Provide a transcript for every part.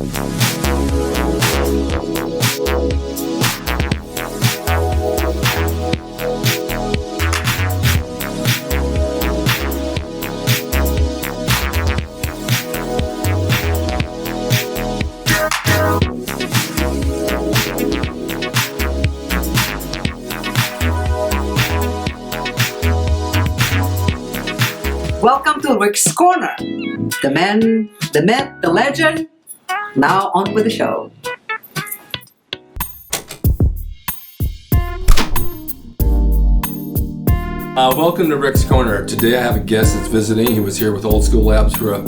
Welcome to Rick's Corner. The man, the myth, the legend. Now on with the show. Welcome to Rick's Corner. Today I have a guest that's visiting. He was here with Old School Labs for a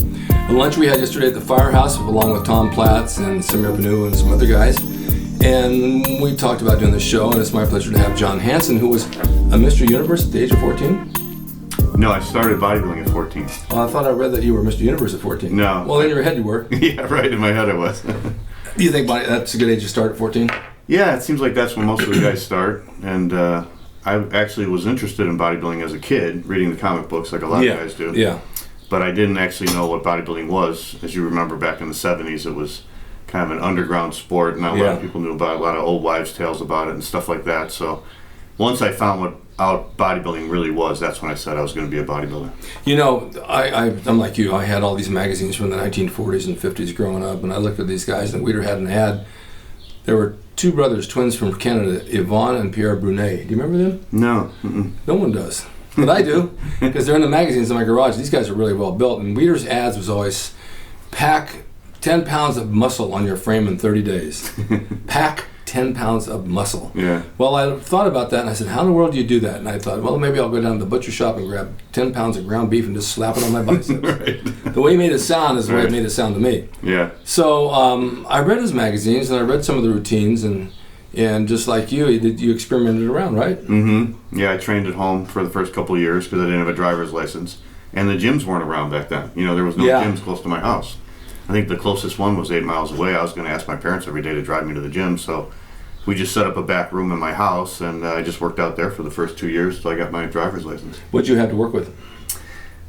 lunch we had yesterday at the Firehouse along with Tom Platz and Samir Banu and some other guys. And we talked about doing the show, and it's my pleasure to have John Hanson, who was a Mr. Universe at the age of 14. No, I started bodybuilding at 14. Oh, I thought I read that you were Mr. Universe at 14. No. Well, in your head you were. Yeah, right, in my head I was. Do you think that's a good age to start at 14? Yeah, it seems like that's when most of the guys start. And I actually was interested in bodybuilding as a kid, reading the comic books like a lot of guys do. Yeah. But I didn't actually know what bodybuilding was. As you remember, back in the 70s, it was kind of an underground sport. Not a lot of people knew about it, a lot of old wives' tales about it and stuff like that. So once I found what bodybuilding really was, that's when I said I was going to be a bodybuilder. You know, I'm like you. I had all these magazines from the 1940s and 50s growing up, and I looked at these guys, and Weider had an ad. There were two brothers, twins from Canada, Yvonne and Pierre Brunet. Do you remember them? No. No one does. But I do, because they're in the magazines in my garage. These guys are really well built, and Weider's ads was always pack 10 pounds of muscle on your frame in 30 days. Pack 10 pounds of muscle. Yeah. Well, I thought about that, and I said, how in the world do you do that? And I thought, well, maybe I'll go down to the butcher shop and grab 10 pounds of ground beef and just slap it on my biceps. Right. The way he made it sound is the way it made it sound to me. Yeah. So I read his magazines, and I read some of the routines, and just like you experimented around, right? Mm-hmm. Yeah, I trained at home for the first couple of years because I didn't have a driver's license. And the gyms weren't around back then. You know, there was no gyms close to my house. I think the closest one was 8 miles away. I was going to ask my parents every day to drive me to the gym, so we just set up a back room in my house, and I just worked out there for the first 2 years until I got my driver's license. What'd you have to work with?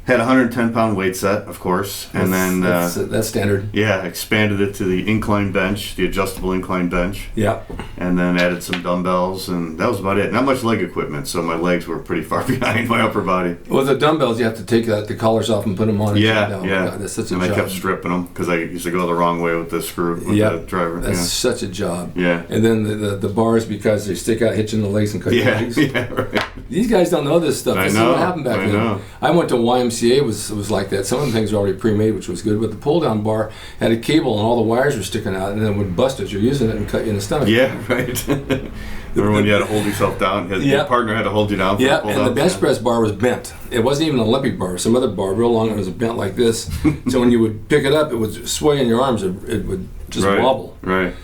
Had a 110-pound weight set, of course, and that's standard. Yeah, expanded it to the incline bench, the adjustable incline bench. Yeah. And then added some dumbbells, and that was about it. Not much leg equipment, so my legs were pretty far behind my upper body. Well, the dumbbells, you have to take the collars off and put them on. Yeah. God, that's such a job. And I kept stripping them because I used to go the wrong way with the screw, with the driver. That's such a job. Yeah. And then the bars, because they stick out, hitching the legs and cut your legs. Yeah, right. These guys don't know this stuff. This is what happened back then. I went to YMCA, was like that. Some of the things were already pre-made, which was good, but the pull-down bar had a cable and all the wires were sticking out, and then it would bust as you're using it and cut you in the stomach. Yeah, right. Remember when you had to hold yourself down? Your partner had to hold you down for the pull-down? And the bench press bar was bent. It wasn't even an Olympic bar. Some other bar, real long, and it was bent like this. So when you would pick it up, it would sway in your arms. It would just wobble. Right.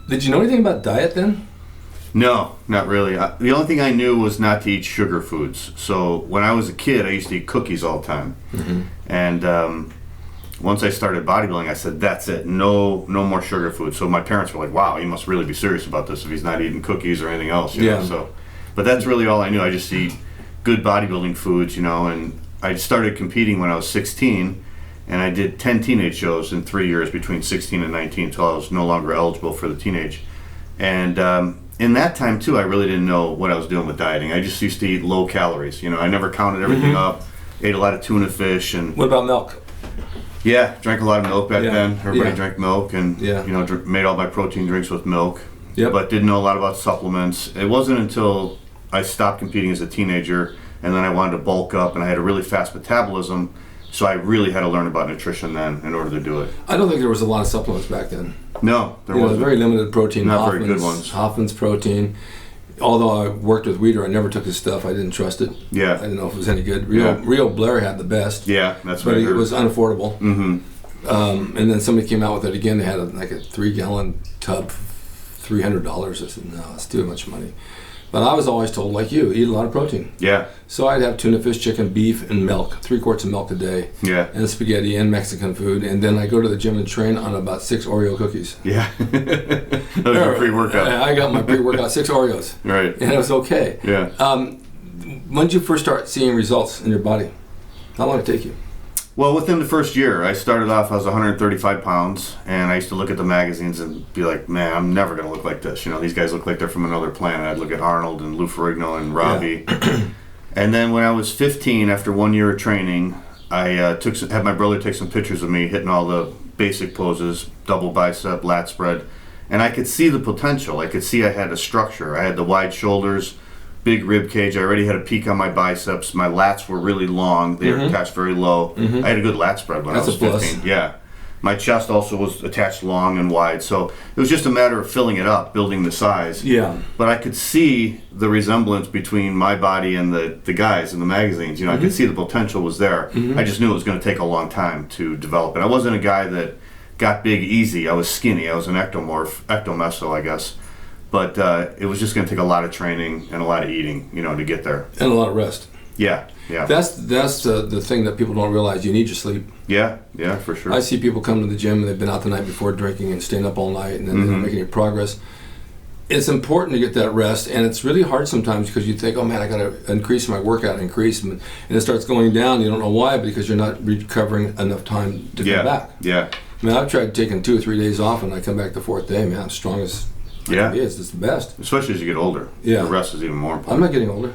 Did you know anything about diet then? No, not really. The only thing I knew was not to eat sugar foods. So when I was a kid, I used to eat cookies all the time. Mm-hmm. And once I started bodybuilding, I said, that's it. No more sugar food. So my parents were like, wow, he must really be serious about this if he's not eating cookies or anything else. You know? So, but that's really all I knew. I just eat good bodybuilding foods, you know. And I started competing when I was 16. And I did 10 teenage shows in 3 years between 16 and 19 until I was no longer eligible for the teenage. And in that time, too, I really didn't know what I was doing with dieting. I just used to eat low calories. You know, I never counted everything up. Ate a lot of tuna fish. And what about milk? Yeah, drank a lot of milk back then. Everybody drank milk and, you know, made all my protein drinks with milk. Yep. But didn't know a lot about supplements. It wasn't until I stopped competing as a teenager and then I wanted to bulk up and I had a really fast metabolism. So I really had to learn about nutrition then in order to do it. I don't think there was a lot of supplements back then. No, there wasn't. Very limited protein. Not very good ones. Hoffman's protein. Although I worked with Weider, I never took his stuff. I didn't trust it. Yeah. I didn't know if it was any good. Rio Blair had the best. Yeah, that's what I heard. But it was unaffordable. Mm-hmm. And then somebody came out with it again. They had a 3-gallon tub, $300. I said, no, it's too much money. But I was always told, like you, eat a lot of protein. Yeah. So I'd have tuna, fish, chicken, beef, and milk, 3 quarts of milk a day. Yeah. And spaghetti and Mexican food. And then I go to the gym and train on about 6 Oreo cookies. Yeah. That was your pre-workout. I got my pre-workout, 6 Oreos. Right. And it was okay. Yeah. When did you first start seeing results in your body? How long did it take you? Well, within the first year, I started off, I was 135 pounds, and I used to look at the magazines and be like, man, I'm never going to look like this. You know, these guys look like they're from another planet. I'd look at Arnold and Lou Ferrigno and Robbie. Yeah. And then when I was 15, after 1 year of training, I had my brother take some pictures of me hitting all the basic poses, double bicep, lat spread, and I could see the potential. I could see I had a structure. I had the wide shoulders, big rib cage. I already had a peak on my biceps. My lats were really long. They were attached very low. I had a good lat spread when I was 15. Yeah. My chest also was attached long and wide. So it was just a matter of filling it up, building the size. Yeah. But I could see the resemblance between my body and the guys in the magazines. You know, I could see the potential was there. I just knew it was going to take a long time to develop it. I wasn't a guy that got big easy. I was skinny. I was an ectomeso, I guess. But it was just going to take a lot of training and a lot of eating, you know, to get there. And a lot of rest. Yeah, yeah. That's the thing that people don't realize. You need your sleep. Yeah, yeah, for sure. I see people come to the gym and they've been out the night before drinking and staying up all night and then they're not making any progress. It's important to get that rest, and it's really hard sometimes because you think, oh man, I got to increase my workout, and it starts going down. You don't know why, because you're not recovering enough time to come back. Yeah. I mean, I've tried taking 2 or 3 days off, and I come back the 4th day, man, I'm strong as it's the best. Especially as you get older. Yeah. The rest is even more important. I'm not getting older.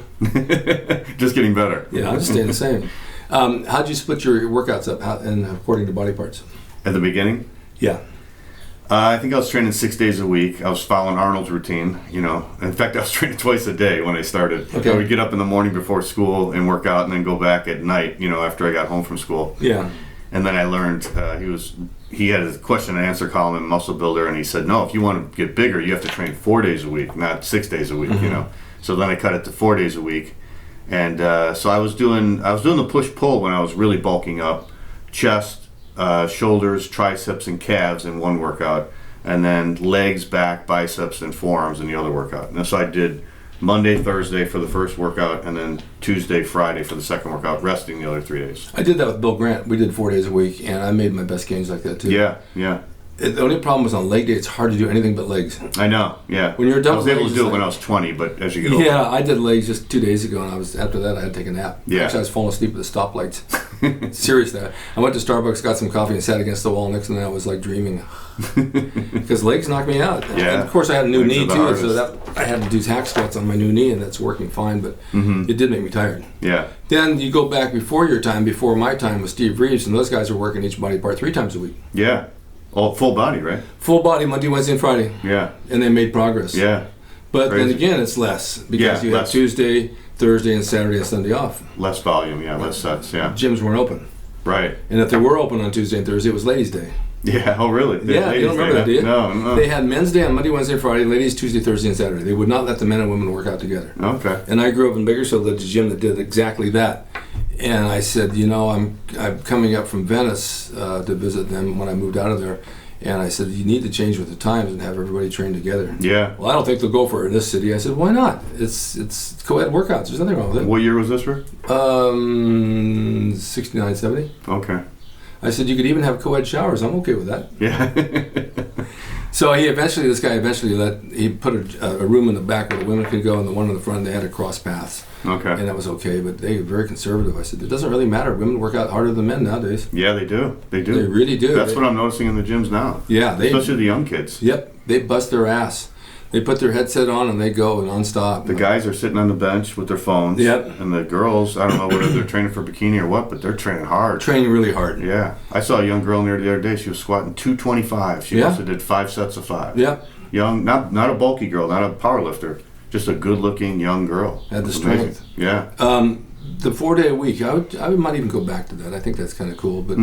Just getting better. Yeah, I'm just staying the same. How'd you split your workouts up according to body parts? At the beginning? Yeah. I think I was training 6 days a week. I was following Arnold's routine, you know. In fact, I was training twice a day when I started. Okay. I would get up in the morning before school and work out and then go back at night, you know, after I got home from school. Yeah. And then I learned he had a question and answer column in Muscle Builder, and he said, no, if you want to get bigger, you have to train 4 days a week, not 6 days a week, you know. So then I cut it to 4 days a week. And so I was doing the push-pull when I was really bulking up, chest, shoulders, triceps, and calves in one workout, and then legs, back, biceps, and forearms in the other workout. And so I did Monday, Thursday for the first workout, and then Tuesday, Friday for the second workout, resting the other 3 days. I did that with Bill Grant. We did 4 days a week, and I made my best gains like that too. Yeah, yeah. The only problem was on leg day, it's hard to do anything but legs. I know, yeah. When you're done, I was able to do it when I was 20, but as you get older. Yeah, I did legs just 2 days ago, and after that I had to take a nap. Yeah. Actually, I was falling asleep at the stoplights. Seriously, I went to Starbucks, got some coffee, and sat against the wall next, and I was like dreaming. Because legs knocked me out. Yeah. And of course, I had a new knee too, hardest. so that I had to do hack squats on my new knee, and that's working fine. But it did make me tired. Yeah. Then you go back before my time with Steve Reeves, and those guys were working each body part 3 times a week. Yeah. Oh, full body, right? Full body, Monday, Wednesday, and Friday. Yeah. And they made progress. Yeah. But Crazy. then again, it's less because you less. have Tuesday, Thursday, and Saturday and Sunday off. Less volume, yeah, less sets, yeah. Gyms weren't open. Right. And if they were open on Tuesday and Thursday, it was Ladies' Day. Yeah, oh really? Yeah, you don't remember that, do you? No. They had Men's Day on Monday, Wednesday, Friday, Ladies Tuesday, Thursday, and Saturday. They would not let the men and women work out together. Okay. And I grew up in Bakersfield at a gym that did exactly that. And I said, you know, I'm coming up from Venice to visit them when I moved out of there. And I said, you need to change with the times and have everybody train together. Yeah. Well, I don't think they'll go for it in this city. I said, why not? It's co-ed workouts. There's nothing wrong with it. What year was this, Rick? 69, 70. Okay. I said, you could even have co-ed showers. I'm okay with that. Yeah. So this guy he put a room in the back where the women could go, and the one in the front, they had to cross paths. Okay. And that was okay, but they were very conservative. I said, it doesn't really matter. Women work out harder than men nowadays. Yeah, they do. They do. They really do. That's what I'm noticing in the gyms now. Yeah. Especially the young kids. Yep. They bust their ass. They put their headset on and they go nonstop. The guys are sitting on the bench with their phones. Yep. And the girls, I don't know whether they're training for bikini or what, but they're training hard. Training really hard. Yeah. I saw a young girl in there the other day. She was squatting 225. She must have did 5 sets of 5. Yep. Young, not a bulky girl, not a power lifter. Just a good-looking young girl. Had the It's strength. amazing. Yeah. The 4 day a week, I might even go back to that. I think that's kind of cool. But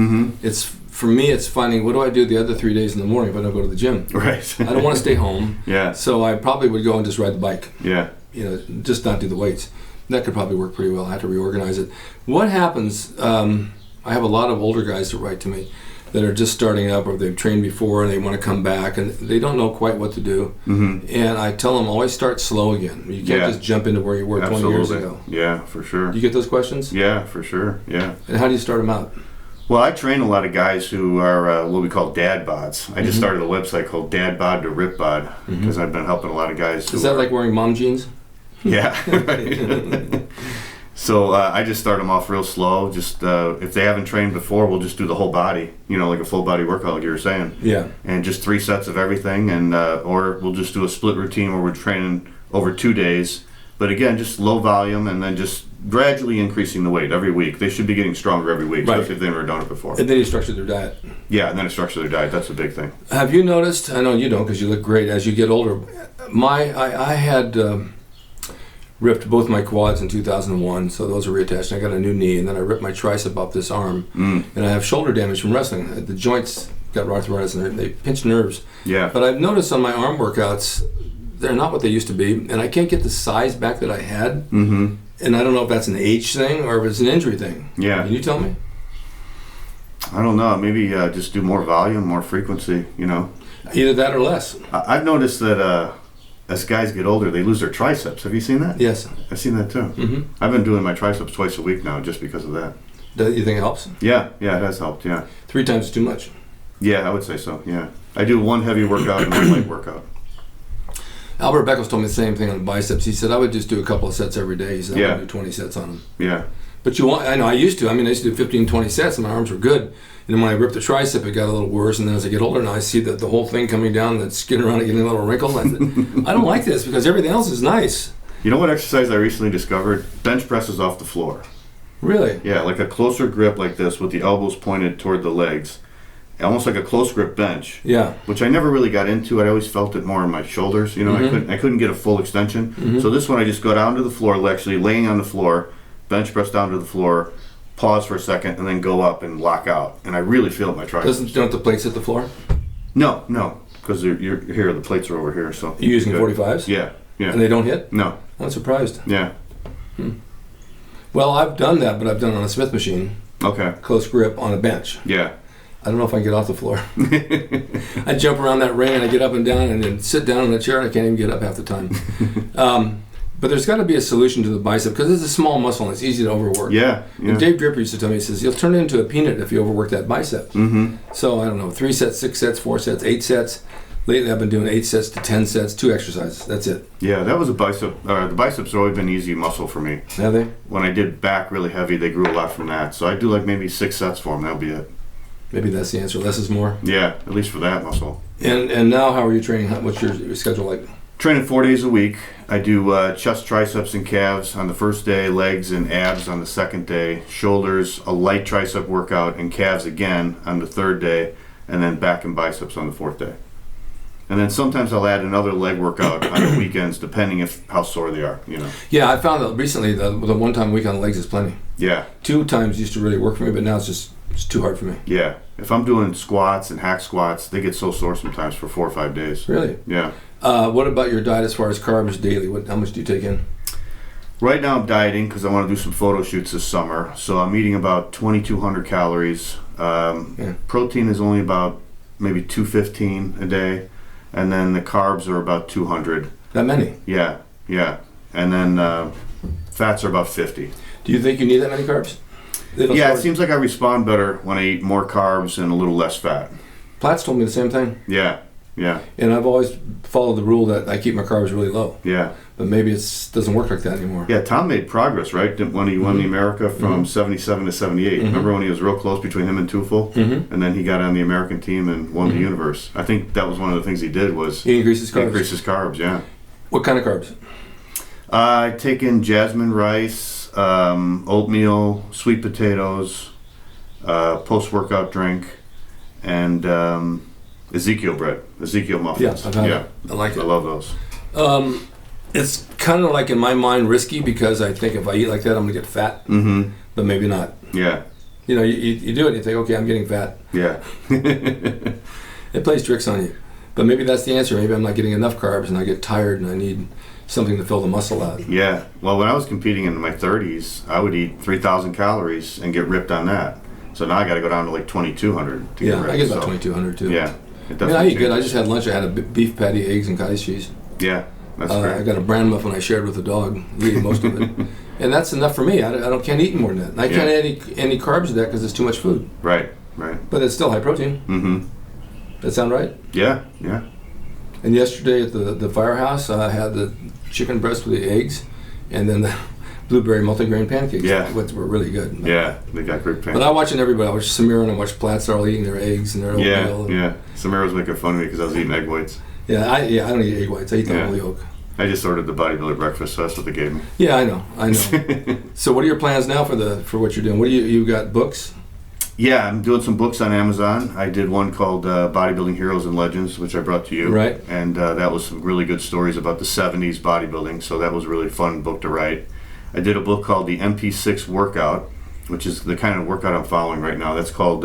for me, it's finding, what do I do the other 3 days in the morning if I don't go to the gym? Right. I don't want to stay home. Yeah. So I probably would go and just ride the bike. Yeah. You know, just not do the weights. That could probably work pretty well. I have to reorganize it. What happens, I have a lot of older guys that write to me that are just starting up, or they've trained before and they want to come back and they don't know quite what to do. And I tell them, always start slow again. You can't just jump into where you were 20 years ago. Yeah, for sure. You get those questions? Yeah, for sure. Yeah. And how do you start them out? Well, I train a lot of guys who are what we call dad bods. I just started a website called Dad Bod to Rip Bod because I've been helping a lot of guys. Is that like wearing mom jeans? Yeah. Right. So I just start them off real slow. Just if they haven't trained before, we'll just do the whole body, like a full body workout, like you were saying. Yeah. And just 3 sets of everything, and or we'll just do a split routine where we're training over 2 days. But again, just low volume, and then just gradually increasing the weight every week. They should be getting stronger every week, Right. especially if they've never done it before. And then you structure their diet. Yeah, and then structure their diet. That's a big thing. Have you noticed? I know you don't because you look great as you get older. I had ripped both my quads in 2001, so those are reattached. And I got a new knee, and then I ripped my tricep up this arm, and I have shoulder damage from wrestling. The joints got arthritis, and they pinch nerves. Yeah. But I've noticed on my arm workouts, they're not what they used to be, and I can't get the size back that I had. Mm-hmm. And I don't know if that's an age thing or if it's an injury thing. Yeah. Can you tell me? I don't know. Maybe just do more volume, more frequency, Either that or less. I've noticed that as guys get older, they lose their triceps. Have you seen that? Yes. I've seen that too. Mm-hmm. I've been doing my triceps twice a week now just because of that. Do you think it helps? Yeah, it has helped, yeah. 3 times is too much. Yeah, I would say so, yeah. I do one heavy workout and one light workout. Albert Beckles told me the same thing on the biceps. He said, I would just do a couple of sets every day. He said, I Yeah. would do 20 sets on them. Yeah. But I know I used to. I used to do 15, 20 sets, and my arms were good. And then when I ripped the tricep, it got a little worse. And then as I get older now, I see that the whole thing coming down, that skin around it getting a little wrinkle. I said, I don't like this because everything else is nice. You know what exercise I recently discovered? Bench presses off the floor. Really? Yeah, like a closer grip like this with the elbows pointed toward the legs. Almost like a close grip bench. Yeah. Which I never really got into. I always felt it more in my shoulders. I couldn't get a full extension. Mm-hmm. So this one I just go down to the floor, actually laying on the floor, bench press down to the floor, pause for a second, and then go up and lock out. And I really feel it in my triceps. Don't the plates hit the floor? No, because you're here. The plates are over here. So You're using good. 45s? Yeah. And they don't hit? No. I'm surprised. Yeah. Well, I've done that, but I've done it on a Smith machine. Okay. Close grip on a bench. Yeah. I don't know if I can get off the floor. I jump around that ring and I get up and down and then sit down in the chair and I can't even get up half the time. But there's got to be a solution to the bicep because it's a small muscle and it's easy to overwork. Yeah. And Dave Dripper used to tell me, he says, you'll turn it into a peanut if you overwork that bicep. Mm-hmm. So I don't know, 3 sets, 6 sets, 4 sets, 8 sets. Lately I've been doing 8 sets to 10 sets, 2 exercises. That's it. Yeah, that was a bicep. The biceps have always been easy muscle for me. Have they? When I did back really heavy, they grew a lot from that. So I do like maybe 6 sets for them. That'll be it. Maybe that's the answer. Less is more. Yeah, at least for that muscle. And now how are you training? What's your schedule like? Training 4 days a week. I do chest, triceps, and calves on the first day, legs and abs on the second day, shoulders, a light tricep workout, and calves again on the third day, and then back and biceps on the fourth day. And then sometimes I'll add another leg workout on the weekends, depending how sore they are. Yeah, I found that recently the 1 time a week on the legs is plenty. Yeah. 2 times used to really work for me, but now it's too hard for me. Yeah. If I'm doing squats and hack squats, they get so sore sometimes for 4 or 5 days. Really? Yeah. What about your diet as far as carbs daily? How much do you take in? Right now I'm dieting because I want to do some photo shoots this summer. So I'm eating about 2,200 calories. Protein is only about maybe 215 a day. And then the carbs are about 200. That many? Yeah. And then fats are about 50. Do you think you need that many carbs? Yeah, it seems like I respond better when I eat more carbs and a little less fat. Platts told me the same thing. Yeah. And I've always followed the rule that I keep my carbs really low. Yeah. But maybe it doesn't work like that anymore. Yeah, Tom made progress, right? When he won the America from 77 to 78. Remember when he was real close between him and Tufel? And then he got on the American team and won the universe. I think that was one of the things he did was he increased his carbs. Increase his carbs, yeah. What kind of carbs? I take in jasmine rice, oatmeal, sweet potatoes, post-workout drink, and Ezekiel bread, Ezekiel muffins. Yeah, I've had it. I like it. I love those. It's kind of like in my mind risky because I think if I eat like that, I'm gonna get fat. Mm-hmm. But maybe not. Yeah. You do it and you think, okay, I'm getting fat. Yeah. It plays tricks on you. But maybe that's the answer. Maybe I'm not getting enough carbs and I get tired and I need something to fill the muscle out. Yeah. Well, when I was competing in my 30s, I would eat 3,000 calories and get ripped on that. So now I got to go down to like 2,200 to get ripped. I get about 2,200 too. Yeah. I eat good. I just had lunch. I had a beef patty, eggs, and cottage cheese. Yeah. That's great. I got a bran muffin I shared with the dog. He ate most of it. And that's enough for me. I can't eat more than that. And I can't add any carbs to that because it's too much food. Right. But it's still high protein. Mm-hmm. That sound right? Yeah. And yesterday at the firehouse, I had the chicken breast with the eggs. And then blueberry multigrain pancakes. Yeah. Which were really good. Yeah, they got great pancakes. But I'm watching everybody. I watch Samira and I watch Platts. They're all eating their eggs and their oatmeal. Yeah. Samira was making fun of me because I was eating egg whites. I don't eat egg whites. I eat the whole yolk. I just ordered the bodybuilder breakfast, so that's what they gave me. Yeah, I know. So what are your plans now for what you're doing? What do you got books? Yeah, I'm doing some books on Amazon. I did one called Bodybuilding Heroes and Legends, which I brought to you. Right. And that was some really good stories about the 70s bodybuilding, so that was a really fun book to write. I did a book called the MP6 Workout, which is the kind of workout I'm following right now. That's called,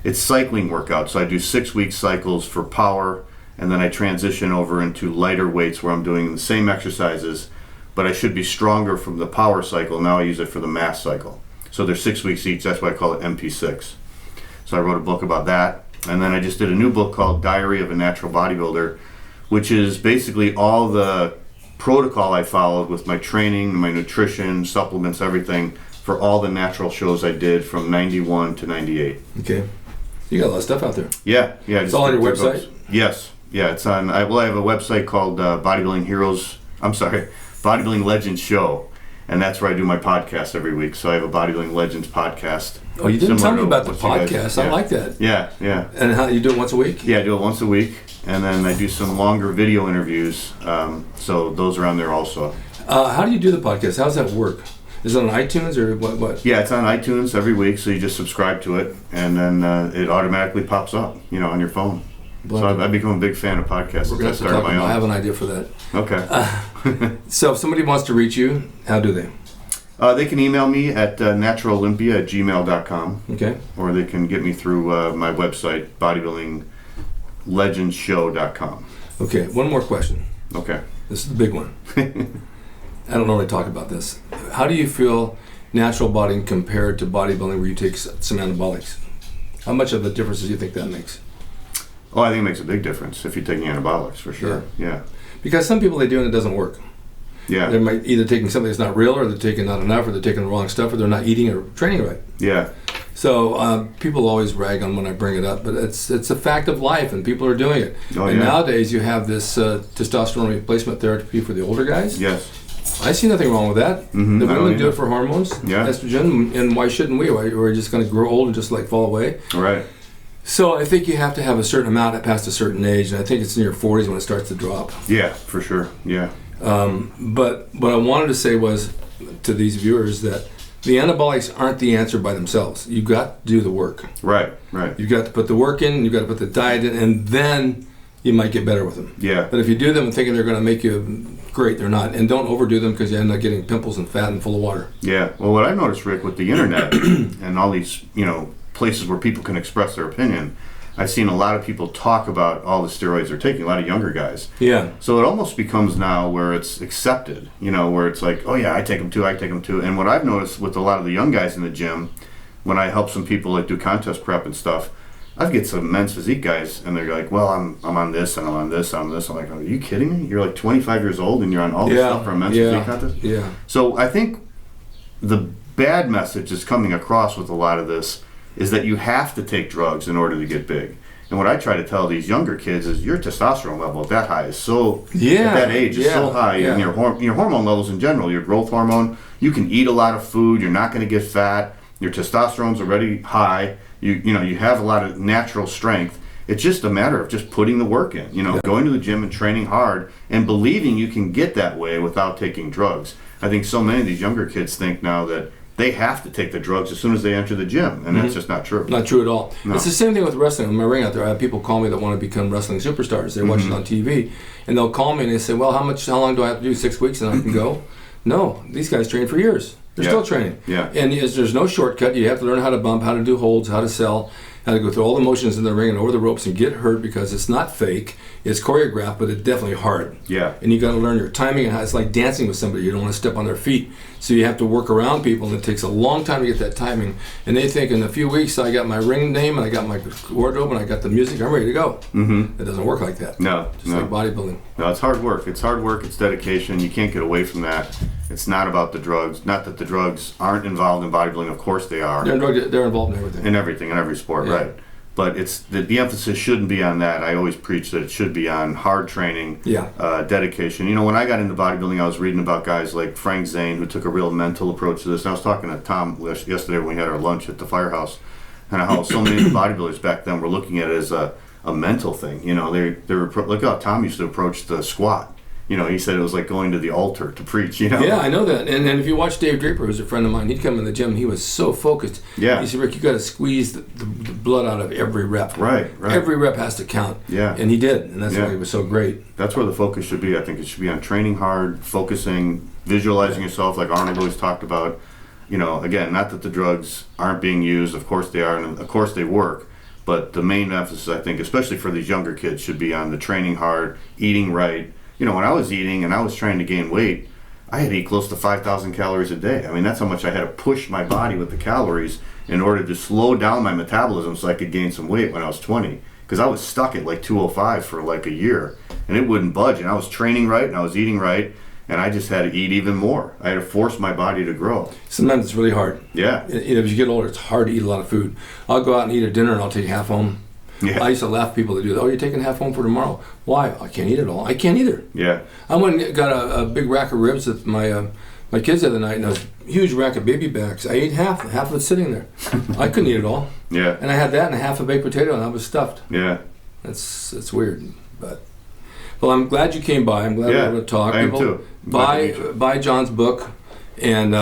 it's cycling workout. So I do 6-week cycles for power, and then I transition over into lighter weights where I'm doing the same exercises, but I should be stronger from the power cycle. Now I use it for the mass cycle. So they're 6 weeks each. That's why I call it MP6. So I wrote a book about that. And then I just did a new book called Diary of a Natural Bodybuilder, which is basically all the protocol I followed with my training, my nutrition, supplements, everything for all the natural shows I did from 91 to 98. Okay. You got a lot of stuff out there. Yeah. It's all on your website? Books. Yes. Yeah, it's on, I have a website called Bodybuilding Legends Show. And that's where I do my podcast every week. So I have a Bodybuilding Legends podcast. Oh, you didn't tell me about the podcast. I like that. Yeah. And how you do it once a week? Yeah, I do it once a week. And then I do some longer video interviews. So those are on there also. How do you do the podcast? How does that work? Is it on iTunes or what? Yeah, it's on iTunes every week. So you just subscribe to it. And then it automatically pops up, on your phone. So I've become a big fan of podcasts. We're going to talk about. I have an idea for that. Okay. So if somebody wants to reach you, how do they? They can email me at naturalolympia@gmail.com. Okay. Or they can get me through my website, bodybuildinglegendshow.com. Okay, one more question. Okay. This is the big one. I don't normally talk about this. How do you feel natural bodying compared to bodybuilding where you take some anabolics? How much of a difference do you think that makes? Oh, I think it makes a big difference if you're taking anabolics, for sure. Yeah. Because some people, they do and it doesn't work. Yeah. They might either taking something that's not real, or they're taking not enough, or they're taking the wrong stuff, or they're not eating or training right. Yeah. So people always rag on when I bring it up, but it's a fact of life, and people are doing it. Oh, and yeah. nowadays you have this testosterone replacement therapy for the older guys. Yes. I see nothing wrong with that. Mm-hmm. The women do it for hormones, estrogen, and why shouldn't we? Why we're just going to grow old and just fall away? Right. So I think you have to have a certain amount past a certain age, and I think it's in your 40s when it starts to drop. Yeah, for sure. Yeah. But what I wanted to say was to these viewers that the anabolics aren't the answer by themselves. You've got to do the work. Right. You've got to put the work in, you've got to put the diet in, and then you might get better with them. Yeah. But if you do them thinking they're going to make you great, they're not. And don't overdo them because you end up getting pimples and fat and full of water. Yeah. Well, what I've noticed, Rick, with the internet and all these, places where people can express their opinion, I've seen a lot of people talk about all the steroids they're taking, a lot of younger guys. Yeah. So it almost becomes now where it's accepted, where it's like, oh yeah, I take them too. And what I've noticed with a lot of the young guys in the gym, when I help some people do contest prep and stuff, I get some men's physique guys, and they're like, well, I'm on this, and I'm on this, I'm like, are you kidding me? You're like 25 years old, and you're on all this stuff for a men's physique contest? Yeah. So I think the bad message is coming across with a lot of this is that you have to take drugs in order to get big. And what I try to tell these younger kids is your testosterone level at that high is so, at that age, is so high. And your hormone levels in general, your growth hormone, you can eat a lot of food, you're not going to get fat, your testosterone's already high, you have a lot of natural strength. It's just a matter of just putting the work in, going to the gym and training hard and believing you can get that way without taking drugs. I think so many of these younger kids think now that they have to take the drugs as soon as they enter the gym, and that's just not true. Not true at all. No. It's the same thing with wrestling. In my ring out there, I have people call me that want to become wrestling superstars. They watch it on TV, and they'll call me and they say, well, how long do I have to do? 6 weeks and I can go? No, these guys train for years. They're still training. Yeah. And there's no shortcut. You have to learn how to bump, how to do holds, how to sell, how to go through all the motions in the ring and over the ropes and get hurt because it's not fake. It's choreographed, but it's definitely hard. Yeah. And you got to learn your timing and how it's like dancing with somebody. You don't want to step on their feet. So you have to work around people, and it takes a long time to get that timing. And they think in a few weeks I got my ring name and I got my wardrobe and I got the music, I'm ready to go. Mm-hmm. It doesn't work like that. No. Just like bodybuilding. No, it's hard work. It's dedication. You can't get away from that. It's not about the drugs. Not that the drugs aren't involved in bodybuilding. Of course they are. They're involved in everything. In every sport, right. But it's the emphasis shouldn't be on that. I always preach that it should be on hard training, dedication. You know, when I got into bodybuilding, I was reading about guys like Frank Zane, who took a real mental approach to this. And I was talking to Tom yesterday when we had our lunch at the firehouse, and how so many bodybuilders back then were looking at it as a mental thing. You know, they were look how Tom used to approach the squat. You know, he said it was like going to the altar to preach, you know? Yeah, I know that. And if you watch Dave Draper, who's a friend of mine, he'd come in the gym and he was so focused. Yeah. He said, Rick, you got to squeeze the blood out of every rep. Right. Every rep has to count. Yeah. And he did. And that's why he was so great. That's where the focus should be. I think it should be on training hard, focusing, visualizing yourself, like Arnold always talked about. You know, again, not that the drugs aren't being used. Of course they are, and of course they work. But the main emphasis, I think, especially for these younger kids, should be on the training hard, eating right. You know, when I was eating and I was trying to gain weight, I had to eat close to 5,000 calories a day. I mean, that's how much I had to push my body with the calories in order to slow down my metabolism so I could gain some weight when I was 20. Because I was stuck at like 205 for like a year, and it wouldn't budge. And I was training right, and I was eating right, and I just had to eat even more. I had to force my body to grow. Sometimes it's really hard. Yeah. You know, as you get older, it's hard to eat a lot of food. I'll go out and eat a dinner, and I'll take half home. Yeah. I used to laugh at people that do that. Oh, you're taking half home for tomorrow. Why? I can't eat it all. I can't either. Yeah. I went and got a big rack of ribs with my kids the other night, and a huge rack of baby backs. I ate half of it sitting there. I couldn't eat it all. Yeah. And I had that and a half a baked potato, and I was stuffed. Yeah. It's weird, but well, I'm glad you came by. I'm glad we were able to talk. I am too. Buy John's book, and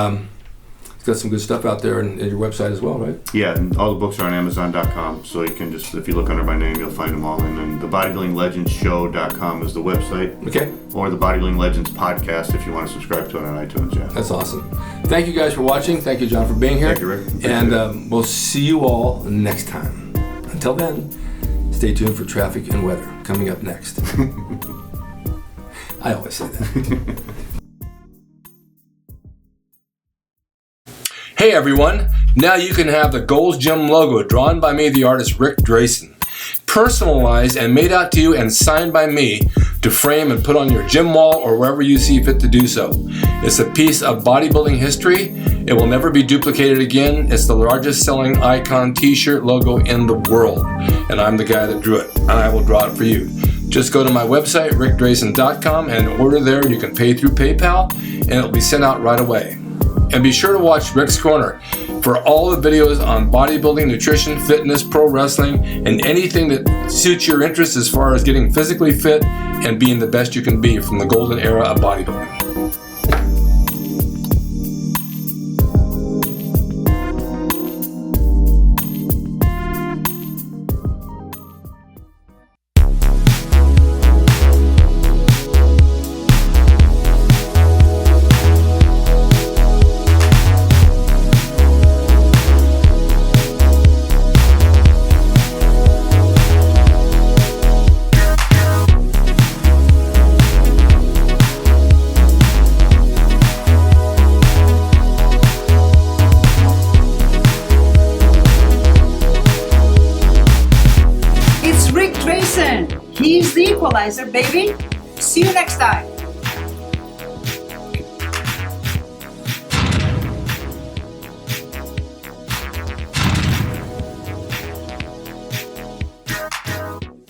he's got some good stuff out there, and your website as well, right? Yeah, and all the books are on Amazon.com, so you can just, if you look under my name, you'll find them all. And then the BodybuildingLegendsShow.com is the website. Okay. Or the Bodybuilding Legends podcast if you want to subscribe to it on iTunes. Yeah. That's awesome. Thank you guys for watching. Thank you, John, for being here. Thank you, Rick. And we'll see you all next time. Until then, stay tuned for traffic and weather coming up next. I always say that. Hey everyone, now you can have the Gold's Gym logo drawn by me, the artist Rick Drasin, personalized and made out to you and signed by me to frame and put on your gym wall or wherever you see fit to do so. It's a piece of bodybuilding history. It will never be duplicated again. It's the largest selling icon t-shirt logo in the world, and I'm the guy that drew it, and I will draw it for you. Just go to my website, rickdrasin.com, and order there. You can pay through PayPal, and it'll be sent out right away. And be sure to watch Rick's Corner for all the videos on bodybuilding, nutrition, fitness, pro wrestling, and anything that suits your interest as far as getting physically fit and being the best you can be from the golden era of bodybuilding. He's the equalizer, baby. See you next time.